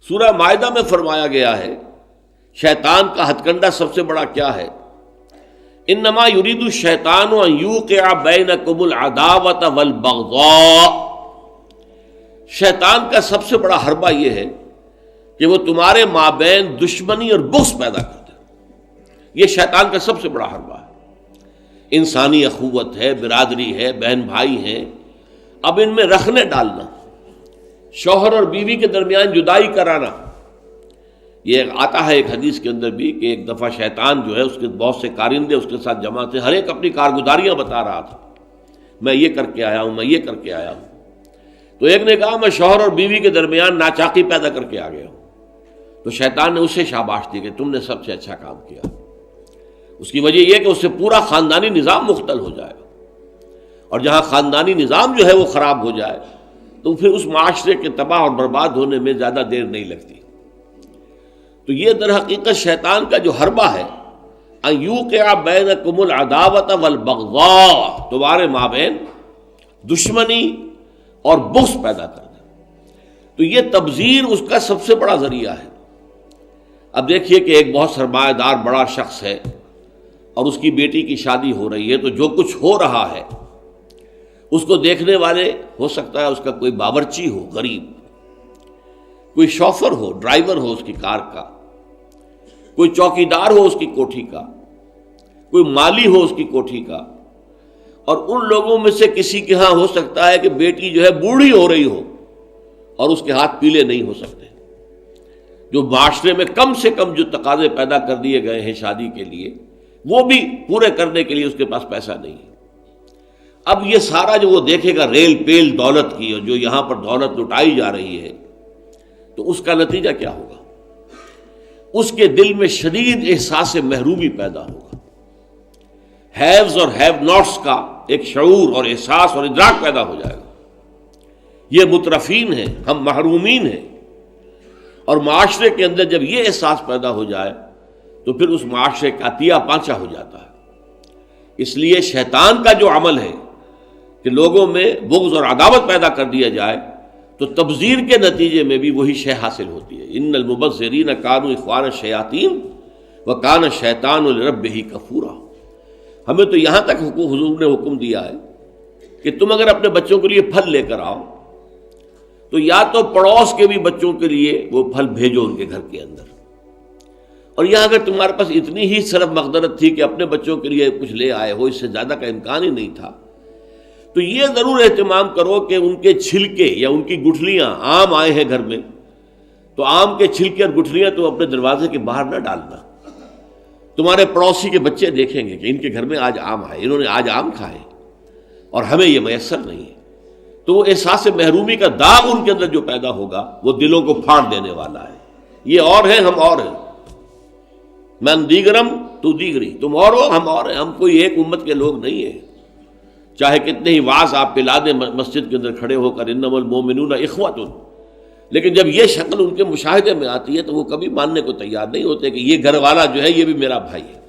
سورہ مائدہ میں فرمایا گیا ہے شیطان کا ہتھ کنڈا سب سے بڑا کیا ہے؟ انما یرید الشیطان ان یوقع بینکم العداوۃ والبغضاء، شیطان کا سب سے بڑا حربہ یہ ہے کہ وہ تمہارے مابین دشمنی اور بغض پیدا کر دے. یہ شیطان کا سب سے بڑا حربہ ہے. انسانی اخوت ہے، برادری ہے، بہن بھائی ہیں، اب ان میں رخنے ڈالنا، شوہر اور بیوی کے درمیان جدائی کرانا. یہ آتا ہے ایک حدیث کے اندر بھی کہ ایک دفعہ شیطان جو ہے اس کے بہت سے کارندے اس کے ساتھ جمع تھے، ہر ایک اپنی کارگزاریاں بتا رہا تھا، میں یہ کر کے آیا ہوں، میں یہ کر کے آیا ہوں. تو ایک نے کہا میں شوہر اور بیوی کے درمیان ناچاقی پیدا کر کے آ گیا ہوں. تو شیطان نے اسے شاباش دی کہ تم نے سب سے اچھا کام کیا. اس کی وجہ یہ کہ اس سے پورا خاندانی نظام مختل ہو جائے، اور جہاں خاندانی نظام جو ہے وہ خراب ہو جائے تو پھر اس معاشرے کے تباہ اور برباد ہونے میں زیادہ دیر نہیں لگتی. تو یہ در حقیقت شیطان کا جو حربہ ہے ان یوقع بینکم العداوۃ والبغضاء، تمہارے مابین دشمنی اور بغض پیدا کر دے. تو یہ تبذیر اس کا سب سے بڑا ذریعہ ہے. اب دیکھیے کہ ایک بہت سرمایہ دار بڑا شخص ہے اور اس کی بیٹی کی شادی ہو رہی ہے، تو جو کچھ ہو رہا ہے اس کو دیکھنے والے ہو سکتا ہے اس کا کوئی باورچی ہو غریب، کوئی شوفر ہو، ڈرائیور ہو اس کی کار کا، کوئی چوکیدار ہو اس کی کوٹھی کا، کوئی مالی ہو اس کی کوٹھی کا، اور ان لوگوں میں سے کسی کے ہاں ہو سکتا ہے کہ بیٹی جو ہے بوڑھی ہو رہی ہو اور اس کے ہاتھ پیلے نہیں ہو سکتے. جو معاشرے میں کم سے کم جو تقاضے پیدا کر دیے گئے ہیں شادی کے لیے وہ بھی پورے کرنے کے لیے اس کے پاس پیسہ نہیں ہے. اب یہ سارا جو وہ دیکھے گا ریل پیل دولت کی، اور جو یہاں پر دولت لٹائی جا رہی ہے، تو اس کا نتیجہ کیا ہوگا؟ اس کے دل میں شدید احساس محرومی پیدا ہوگا. ہیوز اور ہیو ناٹس کا ایک شعور اور احساس اور ادراک پیدا ہو جائے گا. یہ مترفین ہیں، ہم محرومین ہیں. اور معاشرے کے اندر جب یہ احساس پیدا ہو جائے تو پھر اس معاشرے کا عطیہ پانچا ہو جاتا ہے. اس لیے شیطان کا جو عمل ہے کہ لوگوں میں بغض اور عداوت پیدا کر دیا جائے، تو تبذیر کے نتیجے میں بھی وہی شے حاصل ہوتی ہے. ان المبذرین کانوا اخوان الشیاطین وکان الشیطان لربہ کفورا. ہمیں تو یہاں تک حضور نے حکم دیا ہے کہ تم اگر اپنے بچوں کے لیے پھل لے کر آؤ تو یا تو پڑوس کے بھی بچوں کے لیے وہ پھل بھیجو ان کے گھر کے اندر، اور یہاں اگر تمہارے پاس اتنی ہی صرف مقدرت تھی کہ اپنے بچوں کے لیے کچھ لے آئے ہو، اس سے زیادہ کا امکان ہی نہیں تھا، تو یہ ضرور اہتمام کرو کہ ان کے چھلکے یا ان کی گٹھلیاں، آم آئے ہیں گھر میں تو آم کے چھلکے اور گٹھلیاں تو اپنے دروازے کے باہر نہ ڈالنا. تمہارے پڑوسی کے بچے دیکھیں گے کہ ان کے گھر میں آج آم آئے، انہوں نے آج آم کھائے اور ہمیں یہ میسر نہیں ہے. تو وہ احساس محرومی کا داغ ان کے اندر جو پیدا ہوگا وہ دلوں کو پھاڑ دینے والا ہے. یہ اور ہیں، ہم اور ہیں. من دیگرم تو دیگری، تم اور ہو ہم اور ہیں. ہم کوئی ایک امت کے لوگ نہیں ہیں. چاہے کتنے ہی واعظ آپ پلا دیں مسجد کے اندر کھڑے ہو کر انما المؤمنون اخوۃ، لیکن جب یہ شکل ان کے مشاہدے میں آتی ہے تو وہ کبھی ماننے کو تیار نہیں ہوتے کہ یہ گھر والا جو ہے یہ بھی میرا بھائی ہے.